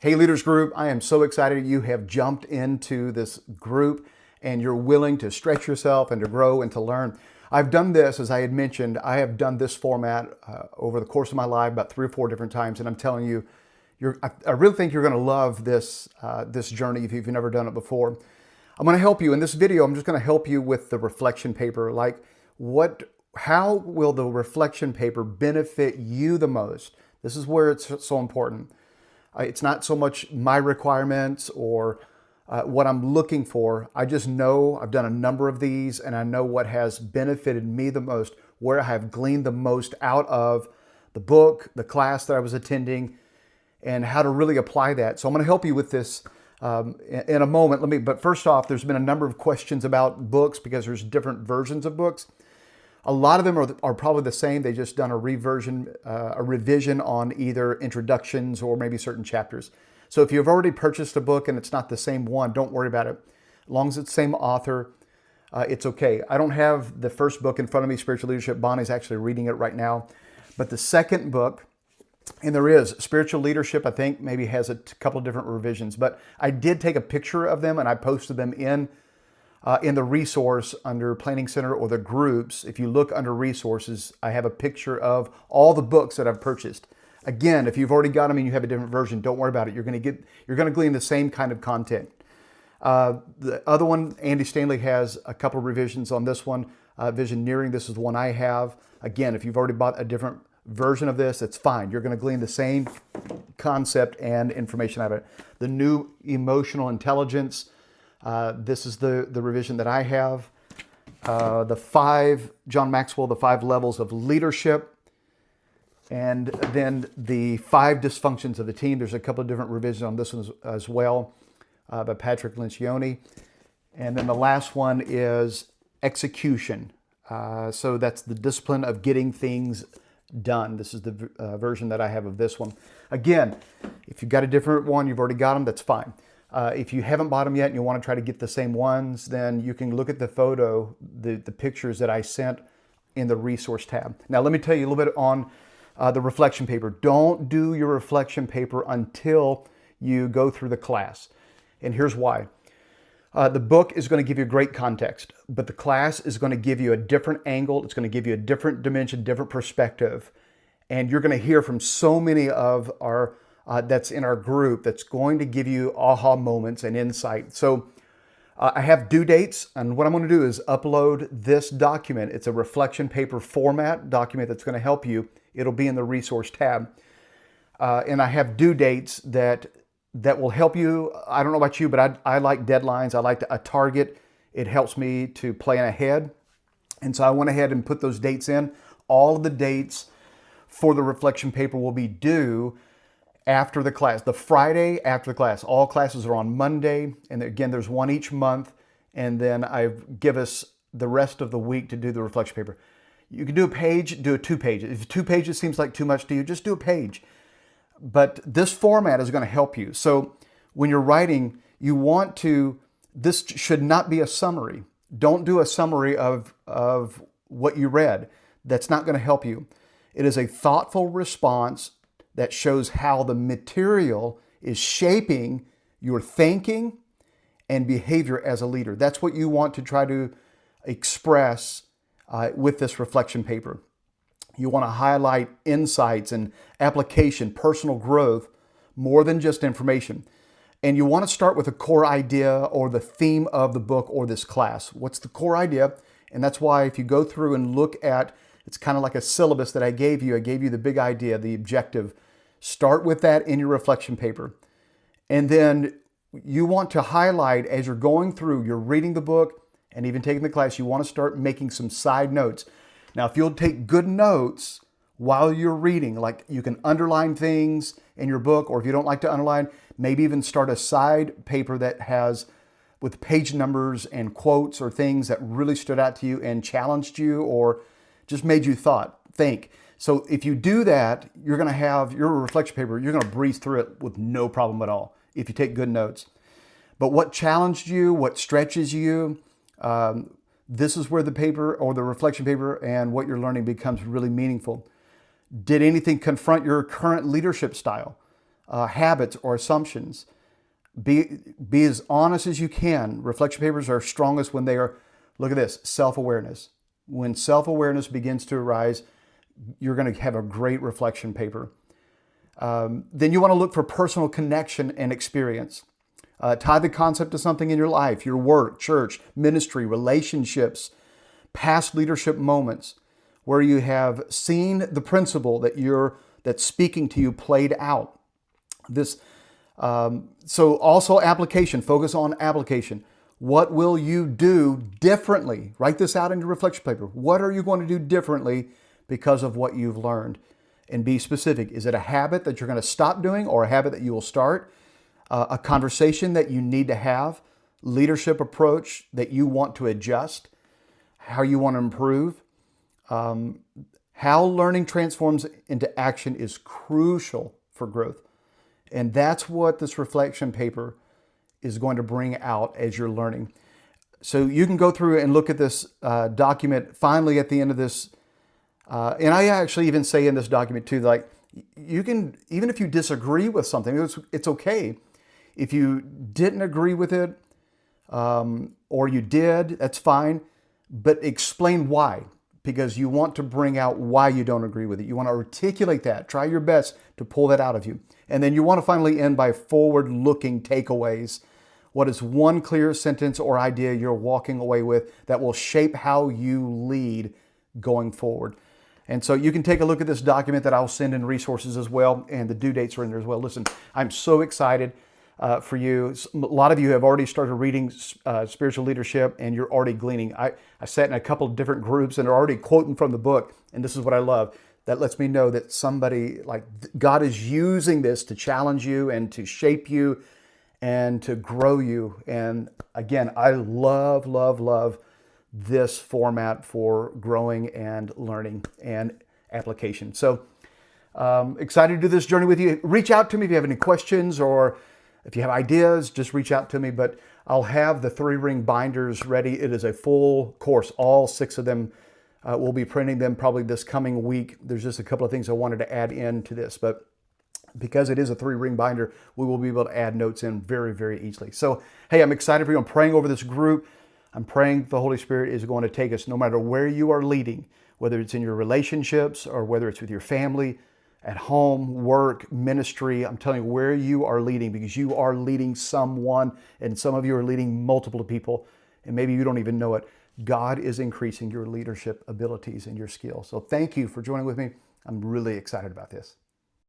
Hey Leaders Group, I am so excited you have jumped into this group and you're willing to stretch yourself and to grow and to learn. I've done this, as I had mentioned, I have done this format over the course of my life about 3 or 4 different times, and I'm telling you, I really think you're going to love this, this journey if you've never done it before. I'm going to help you in this video. I'm just going to help you with the reflection paper. Like how will the reflection paper benefit you the most? This is where it's so important. It's not so much my requirements or what I'm looking for. I just know I've done a number of these and I know what has benefited me the most, where I have gleaned the most out of the book, the class that I was attending, and how to really apply that. So I'm going to help you with this in a moment. But first off, there's been a number of questions about books because there's different versions of books. A lot of them are probably the same. They just done a revision on either introductions or maybe certain chapters. So if you've already purchased a book and it's not the same one, don't worry about it. As long as it's the same author, it's okay. I don't have the first book in front of me, Spiritual Leadership. Bonnie's actually reading it right now. But the second book, and there is Spiritual Leadership, I think maybe has a couple of different revisions, but I did take a picture of them and I posted them in the resource under Planning Center or the groups. If you look under resources, I have a picture of all the books that I've purchased. Again, if you've already got them and you have a different version, don't worry about it. You're going to glean the same kind of content. The other one, Andy Stanley has a couple of revisions on this one. Visioneering, this is the one I have. Again, if you've already bought a different version of this, it's fine. You're going to glean the same concept and information out of it. The New Emotional Intelligence, this is the revision that I have. John Maxwell, the 5 levels of leadership. And then the 5 dysfunctions of the team. There's a couple of different revisions on this one as well by Patrick Lencioni. And then the last one is execution. So that's the discipline of getting things done. This is the version that I have of this one. Again, if you've got a different one, you've already got them, that's fine. If you haven't bought them yet and you want to try to get the same ones, then you can look at the the pictures that I sent in the resource tab. Now, let me tell you a little bit on the reflection paper. Don't do your reflection paper until you go through the class. And here's why. The book is going to give you great context, but the class is going to give you a different angle. It's going to give you a different dimension, different perspective. And you're going to hear from so many of our that's in our group that's going to give you aha moments and insight. So I have due dates, and what I'm going to do is upload this document. It's a reflection paper format document that's going to help you. It'll be in the resource tab. And I have due dates that will help you. I don't know about you, but I like deadlines. I like a target. It helps me to plan ahead. And so I went ahead and put those dates in. All of the dates for the reflection paper will be due after the class, the Friday after the class. All classes are on Monday. And again, there's one each month. And then I give us the rest of the week to do the reflection paper. You can do a page, do 2 pages. If 2 pages seems like too much to you, just do a page. But this format is going to help you. So when you're writing, this should not be a summary. Don't do a summary of what you read. That's not going to help you. It is a thoughtful response that shows how the material is shaping your thinking and behavior as a leader. That's what you want to try to express with this reflection paper. You want to highlight insights and application, personal growth, more than just information. And you want to start with a core idea or the theme of the book or this class. What's the core idea? And that's why if you go through and look at, it's kind of like a syllabus that I gave you the big idea, the objective. Start with that in your reflection paper. And then you want to highlight as you're going through, you're reading the book and even taking the class, you want to start making some side notes. Now, if you'll take good notes while you're reading, like you can underline things in your book, or if you don't like to underline, maybe even start a side paper that has with page numbers and quotes or things that really stood out to you and challenged you or just made you think. So if you do that, you're going to have your reflection paper, you're going to breeze through it with no problem at all if you take good notes. But what challenged you, what stretches you, this is where the paper or the reflection paper and what you're learning becomes really meaningful. Did anything confront your current leadership style? habits or assumptions. Be as honest as you can. Reflection papers are strongest when they are, look at this, self-awareness. When self-awareness begins to arise, you're going to have a great reflection paper. Then you want to look for personal connection and experience. Tie the concept to something in your life, your work, church, ministry, relationships, past leadership moments where you have seen the principle that's speaking to you played out. So also application, focus on application. What will you do differently? Write this out in your reflection paper. What are you going to do differently because of what you've learned? And be specific. Is it a habit that you're going to stop doing or a habit that you will start? A conversation that you need to have? Leadership approach that you want to adjust? How you want to improve? How learning transforms into action is crucial for growth. And that's what this reflection paper is going to bring out as you're learning. So you can go through and look at this document finally at the end of this. And I actually even say in this document too, like you can, even if you disagree with something, it's okay. If you didn't agree with it or you did, that's fine. But explain why, because you want to bring out why you don't agree with it. You want to articulate that. Try your best to pull that out of you. And then you want to finally end by forward-looking takeaways. What is one clear sentence or idea you're walking away with that will shape how you lead going forward? And so you can take a look at this document that I'll send in resources as well, and the due dates are in there as well. Listen, I'm so excited for you. A lot of you have already started reading spiritual leadership, and you're already gleaning. I sat in a couple of different groups, and they're already quoting from the book, and this is what I love. That lets me know that somebody, like God is using this to challenge you and to shape you and to grow you. And again, I love, love, love this format for growing and learning and application. So excited to do this journey with you. Reach out to me if you have any questions or if you have ideas, just reach out to me. But I'll have the 3-ring binders ready. It is a full course, all 6 of them. We'll be printing them probably this coming week. There's just a couple of things I wanted to add into this, but because it is a 3-ring binder, we will be able to add notes in very, very easily. So, hey, I'm excited for you. I'm praying over this group. I'm praying the Holy Spirit is going to take us no matter where you are leading, whether it's in your relationships or whether it's with your family, at home, work, ministry. I'm telling you where you are leading, because you are leading someone, and some of you are leading multiple people, and maybe you don't even know it. God is increasing your leadership abilities and your skills. So thank you for joining with me. I'm really excited about this.